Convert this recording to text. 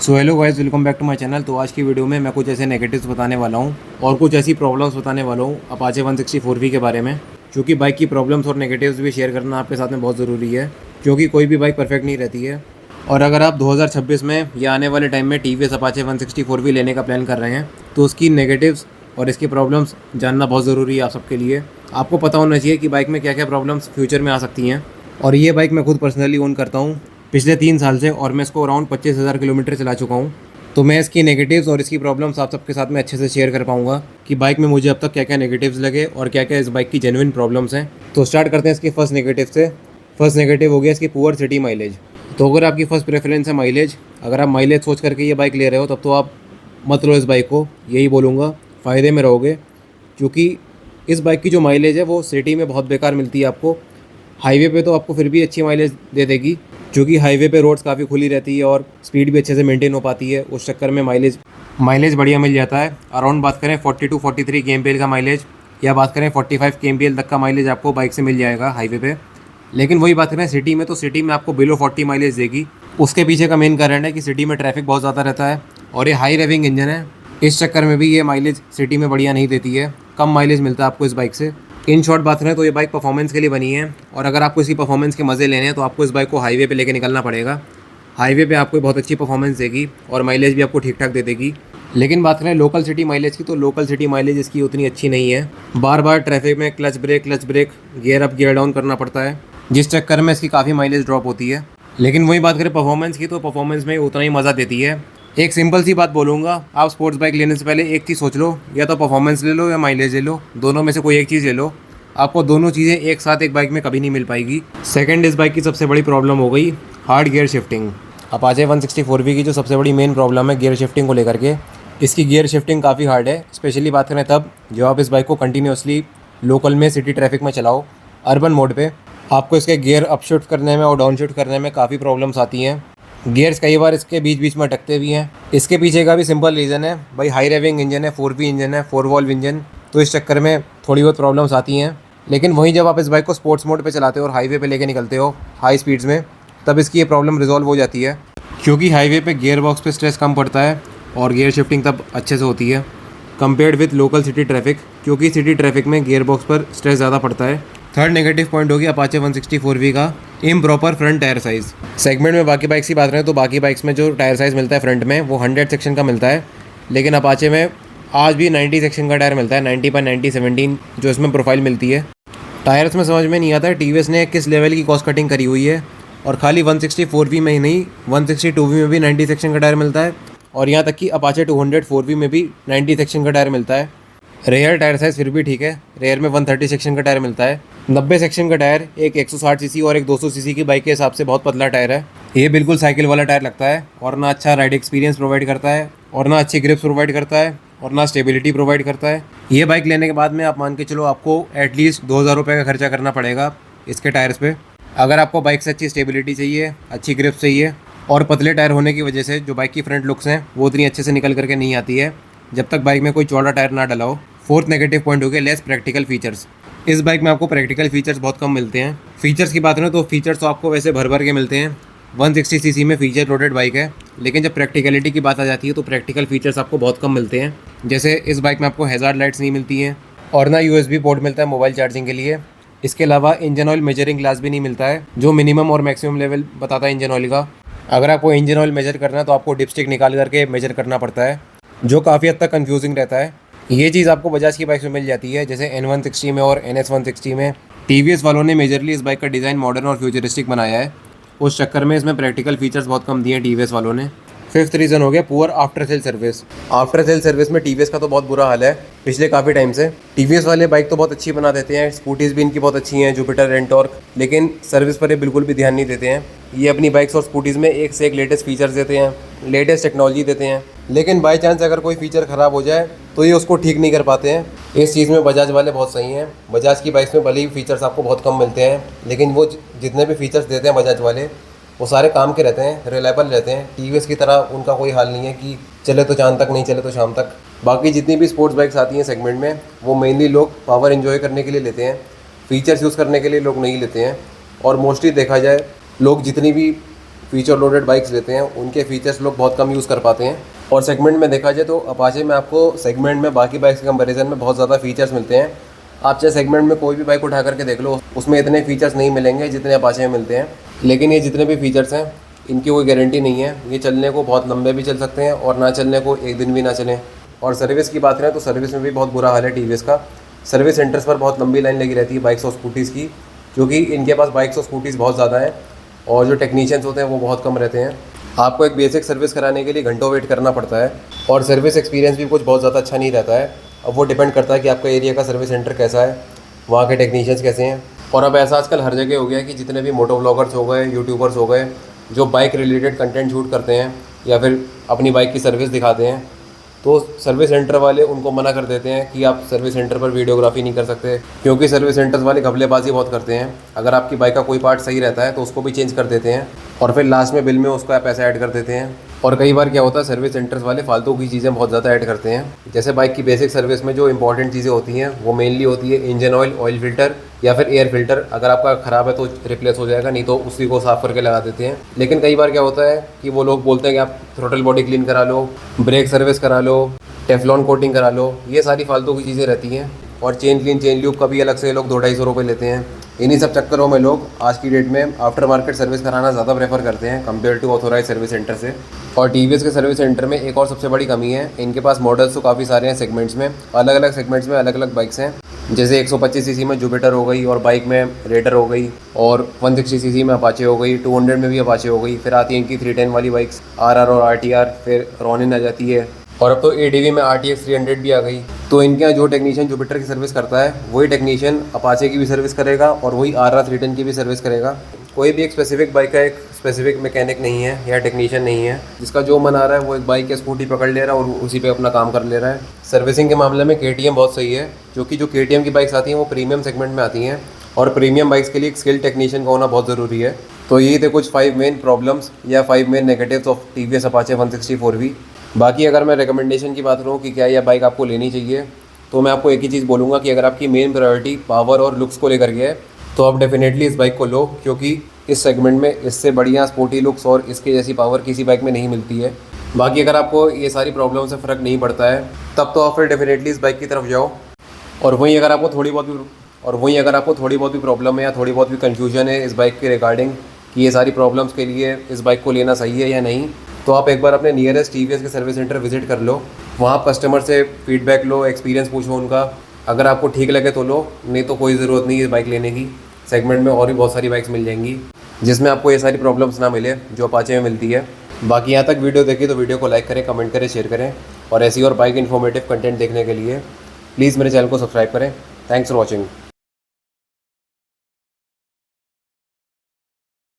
So hello guys, welcome back to my channel. तो आज की वीडियो में मैं कुछ ऐसे नेगेटिव्स बताने वाला हूँ और कुछ ऐसी प्रॉब्लम्स बताने वाला हूँ अपाचे 164V के बारे में। क्योंकि बाइक की प्रॉब्लम्स और नेगेटिव्स भी शेयर करना आपके साथ में बहुत ज़रूरी है, क्योंकि कोई भी बाइक परफेक्ट नहीं रहती है। और अगर आप 2026 में या आने वाले टाइम में टी अपाचे 164V लेने का प्लान कर रहे हैं तो उसकी नेगेटिव्स और इसकी प्रॉब्लम्स जानना बहुत ज़रूरी है आप सबके लिए। आपको पता होना चाहिए कि बाइक में क्या क्या प्रॉब्लम्स फ्यूचर में आ सकती हैं। और ये बाइक मैं खुद पर्सनली ओन करता हूँ पिछले 3 साल से, और मैं इसको अराउंड 25,000 किलोमीटर चला चुका हूँ। तो मैं इसकी नेगेटिव्स और इसकी प्रॉब्लम्स आप सबके साथ में अच्छे से शेयर कर पाऊंगा कि बाइक में मुझे अब तक क्या क्या नेगेटिव्स लगे और क्या क्या इस बाइक की जेन्युइन प्रॉब्लम्स हैं। तो स्टार्ट करते हैं इसकी फर्स्ट नेगेटिव से। फर्स्ट नेगेटिव हो गया इसकी पुअर सिटी माइलेज। तो अगर आपकी फर्स्ट प्रेफरेंस है माइलेज, अगर आप माइलेज सोच करके ये बाइक ले रहे हो तब तो आप मत लो इस बाइक को, यही बोलूँगा। फ़ायदे में रहोगे, क्योंकि इस बाइक की जो माइलेज है वो सिटी में बहुत बेकार मिलती है आपको। हाईवे पे तो आपको फिर भी अच्छी माइलेज दे देगी, क्योंकि हाईवे पे रोड्स काफ़ी खुली रहती है और स्पीड भी अच्छे से मेंटेन हो पाती है। उस चक्कर में माइलेज बढ़िया मिल जाता है। अराउंड बात करें 42 टू 43 के का माइलेज, या बात करें 45 के तक का माइलेज आपको बाइक से मिल जाएगा हाईवे पे। लेकिन वही बात करें सिटी में, तो सिटी में आपको बिलो 40 माइलेज देगी। उसके पीछे का मेन कारण है कि सिटी में ट्रैफिक बहुत ज़्यादा रहता है और ये हाई रेविंग इंजन है। इस चक्कर में भी ये माइलेज सिटी में बढ़िया नहीं देती है, कम माइलेज मिलता है आपको इस बाइक से। इन शॉर्ट बात करें तो ये बाइक परफॉर्मेंस के लिए बनी है, और अगर आपको इसकी परफॉर्मेंस के मज़े लेने हैं तो आपको इस बाइक को हाईवे पे लेके निकलना पड़ेगा। हाईवे पे आपको बहुत अच्छी परफॉर्मेंस देगी और माइलेज भी आपको ठीक ठाक दे देगी। लेकिन बात करें लोकल सिटी माइलेज की, तो लोकल सिटी माइलेज इसकी उतनी अच्छी नहीं है। बार बार ट्रैफिक में clutch brake gear up gear down करना पड़ता है, जिस चक्कर में इसकी काफ़ी माइलेज ड्रॉप होती है। लेकिन वही बात करें परफॉर्मेंस की, तो परफॉर्मेंस में उतना ही मज़ा देती है। एक सिंपल सी बात बोलूँगा, आप स्पोर्ट्स बाइक लेने से पहले एक चीज़ सोच लो, या तो परफॉर्मेंस ले लो या माइलेज ले लो, दोनों में से कोई एक चीज़ ले लो। आपको दोनों चीज़ें एक साथ एक बाइक में कभी नहीं मिल पाएगी। सेकंड, इस बाइक की सबसे बड़ी प्रॉब्लम हो गई hard gear shifting. Apache 164V की जो सबसे बड़ी मेन प्रॉब्लम है गियर शिफ्टिंग को लेकर के, इसकी गियर शिफ्टिंग काफ़ी हार्ड है। स्पेशली बात करें तब जब आप इस बाइक को कंटिन्यूसली लोकल में सिटी ट्रैफिक में चलाओ, अर्बन मोड पे, आपको इसके गियर अप शिफ्ट करने में और डाउन शिफ्ट करने में काफ़ी प्रॉब्लम्स आती हैं। गियर्स कई बार इसके बीच बीच में अटकते भी हैं। इसके पीछे का भी सिंपल रीज़न है, भाई हाई रेविंग इंजन है, 4V इंजन है, 4 वॉल्व इंजन, तो इस चक्कर में थोड़ी बहुत प्रॉब्लम्स आती हैं। लेकिन वहीं जब आप इस बाइक को स्पोर्ट्स मोड पे चलाते हो और हाईवे पे लेके निकलते हो हाई स्पीड्स में, तब इसकी ये प्रॉब्लम रिजॉल्व हो जाती है, क्योंकि हाईवे पे गियर बॉक्स पे स्ट्रेस कम पड़ता है और गियर शिफ्टिंग तब अच्छे से होती है compared with local city traffic, क्योंकि सिटी ट्रैफिक में गियर बॉक्स पर स्ट्रेस ज़्यादा पड़ता है। थर्ड नेगेटिव पॉइंट हो गया अपाचे 164V का improper front tyre size. Segment में बाकी बाइक्स की बात करें तो बाकी बाइक्स में जो टायर साइज़ मिलता है फ्रंट में वो 100 सेक्शन का मिलता है, लेकिन अपाचे में आज भी 90 सेक्शन का टायर मिलता है, 90/90 17 जो इसमें प्रोफाइल मिलती है। टायर्स में समझ में नहीं आता है टीवीएस ने किस लेवल की कॉस्ट कटिंग करी हुई है, और खाली 164V में ही नहीं 162V में भी 90 सेक्शन का टायर मिलता है, और यहाँ तक कि अपाचे 204V में भी 90 सेक्शन का टायर मिलता है। रेयर टायर साइज़ फिर भी ठीक है, रेयर में 130 सेक्शन का टायर मिलता है। 90 सेक्शन का टायर एक 160 सीसी और एक 200 सीसी की बाइक के हिसाब से बहुत पतला टायर है। ये बिल्कुल साइकिल वाला टायर लगता है, और ना अच्छा राइड एक्सपीरियंस प्रोवाइड करता है, और ना अच्छी ग्रिप्स प्रोवाइड करता है, और ना स्टेबिलिटी प्रोवाइड करता है। ये बाइक लेने के बाद में आप मान के चलो आपको एटलीस्ट 2,000 रुपये का खर्चा करना पड़ेगा इसके टायर्स पे, अगर आपको बाइक से अच्छी स्टेबिलिटी चाहिए, अच्छी ग्रिप चाहिए। और पतले टायर होने की वजह से जो बाइक की फ्रंट लुक्स हैं वो उतनी अच्छे से निकल करके नहीं आती है जब तक बाइक में कोई चौड़ा टायर ना डला हो। फोर्थ नेगेटिव पॉइंट हो गया लेस प्रैक्टिकल फीचर्स। इस बाइक में आपको प्रैक्टिकल फीचर्स बहुत कम मिलते हैं। फीचर्स की बात करें तो फीचर्स तो आपको वैसे भर भर के मिलते हैं। 160 सीसी में फीचर लोडेड बाइक है, लेकिन जब प्रैक्टिकलिटी की बात आ जाती है तो प्रैक्टिकल फीचर्स आपको बहुत कम मिलते हैं। जैसे इस बाइक में आपको हैज़ार्ड लाइट्स नहीं मिलती हैं, और ना USB पोर्ट मिलता है मोबाइल चार्जिंग के लिए। इसके अलावा इंजन ऑयल मेजरिंग ग्लास भी नहीं मिलता है, जो मिनिमम और मैक्सिमम लेवल बताता है इंजन ऑयल का। अगर आपको इंजन ऑयल मेजर करना है तो आपको डिपस्टिक निकाल करके मेजर करना पड़ता है, जो काफ़ी हद तक कन्फ्यूजिंग रहता है। ये चीज़ आपको बजाज की बाइक में मिल जाती है, जैसे N160 में और NS160 में। TVS वालों ने मेजरली इस बाइक का डिज़ाइन मॉडर्न और फ्यूचरिस्टिक बनाया है, उस चक्कर में इसमें प्रैक्टिकल फीचर्स बहुत कम दिए हैं TVS वालों ने। फिफ्थ रीज़न हो गया poor after sale service. After sale service में TVS का तो बहुत बुरा हाल है पिछले काफ़ी टाइम से। TVS वाले बाइक तो बहुत अच्छी बना देते हैं, स्कूटीज़ भी इनकी बहुत अच्छी हैं, जुपिटर रेंटॉर्क, लेकिन सर्विस पर ये बिल्कुल भी ध्यान नहीं देते हैं। ये अपनी बाइक्स और स्कूटीज़ में एक से एक लेटेस्ट फीचर्स देते हैं, लेटेस्ट टेक्नोलॉजी देते हैं, लेकिन बाई चांस अगर कोई फीचर ख़राब हो जाए तो ये उसको ठीक नहीं कर पाते हैं। इस चीज़ में बजाज वाले बहुत सही हैं। बजाज की बाइक्स में भले ही फीचर्स आपको बहुत कम मिलते हैं, लेकिन वो जितने भी फीचर्स देते हैं बजाज वाले वो सारे काम के रहते हैं, रिलायबल रहते हैं। TVS की तरह उनका कोई हाल नहीं है कि चले तो चांद तक, नहीं चले तो शाम तक। बाकी जितनी भी स्पोर्ट्स बाइक्स आती हैं सेगमेंट में, वो मेनली लोग पावर एंजॉय करने के लिए लेते हैं, फीचर्स यूज़ करने के लिए लोग नहीं लेते हैं। और मोस्टली देखा जाए लोग जितनी भी फीचर लोडेड बाइक्स लेते हैं उनके फीचर्स लोग बहुत कम यूज़ कर पाते हैं। और सेगमेंट में देखा जाए तो अपाचे में आपको सेगमेंट में बाकी बाइक्स के कंपैरिजन में बहुत ज़्यादा फीचर्स मिलते हैं। आप चाहे सेगमेंट में कोई भी बाइक उठा करके देख लो, उसमें इतने फीचर्स नहीं मिलेंगे जितने अपाचे में मिलते हैं। लेकिन ये जितने भी फीचर्स हैं इनकी कोई गारंटी नहीं है, ये चलने को बहुत लंबे भी चल सकते हैं और ना चलने को एक दिन भी ना चलें। और सर्विस की बात करें तो सर्विस में भी बहुत बुरा हाल है टीवीएस का। सर्विस सेंटर्स पर बहुत लंबी लाइन लगी रहती है बाइक्स और स्कूटीज़ की, क्योंकि इनके पास बाइक्स और स्कूटीज़ बहुत ज़्यादा हैं और जो टेक्नीशियंस होते हैं वो बहुत कम रहते हैं। आपको एक बेसिक सर्विस कराने के लिए घंटों वेट करना पड़ता है और सर्विस एक्सपीरियंस भी कुछ बहुत ज़्यादा अच्छा नहीं रहता है। अब वो डिपेंड करता है कि आपका एरिया का सर्विस सेंटर कैसा है, वहाँ के टेक्नीशियंस कैसे हैं। और अब ऐसा आजकल हर जगह हो गया है कि जितने भी मोटो व्लॉगर्स हो गए, यूट्यूबर्स हो गए, जो बाइक रिलेटेड कंटेंट शूट करते हैं या फिर अपनी बाइक की सर्विस दिखाते हैं, तो सर्विस सेंटर वाले उनको मना कर देते हैं कि आप सर्विस सेंटर पर वीडियोग्राफी नहीं कर सकते, क्योंकि सर्विस सेंटर्स वाले घपलेबाजी बहुत करते हैं। अगर आपकी बाइक का कोई पार्ट सही रहता है तो उसको भी चेंज कर देते हैं और फिर लास्ट में बिल में उसका पैसा ऐड कर देते हैं। और कई बार क्या होता है, सर्विस सेंटर्स वाले फालतू की चीज़ें बहुत ज़्यादा ऐड करते हैं। जैसे बाइक की बेसिक सर्विस में जो इंपॉर्टेंट चीज़ें होती हैं वो मेनली होती है इंजन ऑयल, ऑयल फिल्टर या फिर एयर फिल्टर। अगर आपका ख़राब है तो रिप्लेस हो जाएगा, नहीं तो उसी को साफ़ करके लगा देते हैं। लेकिन कई बार क्या होता है कि वो लोग बोलते हैं कि आप थ्रोटल बॉडी क्लीन करा लो, ब्रेक सर्विस करा लो, टेफ्लॉन कोटिंग करा लो, ये सारी फालतू की चीज़ें रहती हैं। और चेन क्लीन, चेन ल्यूब का भी अलग से लोग 200-250 रुपये लेते हैं। इन्हीं सब चक्करों में लोग आज की डेट में आफ्टर मार्केट सर्विस कराना ज़्यादा प्रेफर करते हैं compare to authorise service centre से। और टीवीएस के सर्विस सेंटर में एक और सबसे बड़ी कमी है, इनके पास मॉडल्स तो काफ़ी सारे हैं सेगमेंट्स में, अलग अलग सेगमेंट्स में अलग अलग बाइक्स हैं। जैसे 125 सीसी में जुपिटर हो गई और बाइक में रेडर हो गई, और 160 सीसी में अपाचे हो गई, 200 में भी अपाचे हो गई। फिर आती है इनकी 310 वाली बाइक्स, आरआर और आरटीआर, फिर रॉनिन आ जाती है, और अब तो एडीवी में आरटीएक्स 300 भी आ गई। तो इनके यहाँ जो टेक्नीशियन जुपिटर की सर्विस करता है वही टेक्नीशियन अपाचे की भी सर्विस करेगा और वही आरआर 310 की भी सर्विस करेगा। कोई भी एक स्पेसिफिक बाइक का एक स्पेसिफिक मैकेनिक नहीं है या टेक्नीशियन नहीं है, जिसका जो मन आ रहा है वो एक बाइक या स्कूटी पकड़ ले रहा है और उसी पे अपना काम कर ले रहा है। सर्विसिंग के मामले में केटीएम बहुत सही है, क्योंकि जो केटीएम की बाइक्स आती हैं वो प्रीमियम सेगमेंट में आती हैं और प्रीमियम बाइक्स के लिए एक स्किल्ड टेक्नीशियन का होना बहुत ज़रूरी है। तो यही थे कुछ 5 मेन प्रॉब्लम्स या 5 main negatives of TVS Apache 160 बाकी अगर मैं रिकमेंडेशन की बात करूँ कि क्या यह बाइक आपको लेनी चाहिए, तो मैं आपको एक ही चीज़ बोलूँगा कि अगर आपकी मेन प्रायोरिटी पावर और लुक्स को लेकर के है तो आप डेफिनेटली इस बाइक को लो, क्योंकि इस सेगमेंट में इससे बढ़िया स्पोर्टी लुक्स और इसके जैसी पावर किसी बाइक में नहीं मिलती है। बाकी अगर आपको ये सारी प्रॉब्लम से फ़र्क नहीं पड़ता है तब तो आप फिर डेफिनेटली इस बाइक की तरफ जाओ। और वहीं अगर आपको थोड़ी बहुत भी प्रॉब्लम है या थोड़ी बहुत भी कन्फ्यूजन है इस बाइक के रिगार्डिंग कि ये सारी प्रॉब्लम्स के लिए इस बाइक को लेना सही है या नहीं, तो आप एक बार अपने नियरेस्ट टीवीएस के सर्विस सेंटर विजिट कर लो। वहाँ आप कस्टमर से फीडबैक लो, एक्सपीरियंस पूछो उनका। अगर आपको ठीक लगे तो लो, नहीं तो कोई ज़रूरत नहीं है बाइक लेने की। सेगमेंट में और भी बहुत सारी बाइक्स मिल जाएंगी जिसमें आपको ये सारी प्रॉब्लम्स ना मिले जो अपाचे में मिलती है। बाकी यहाँ तक वीडियो देखी तो वीडियो को लाइक करें, कमेंट करें, शेयर करें, और ऐसी और बाइक इन्फॉर्मेटिव कंटेंट देखने के लिए प्लीज़ मेरे चैनल को सब्सक्राइब करें। Thanks for watching.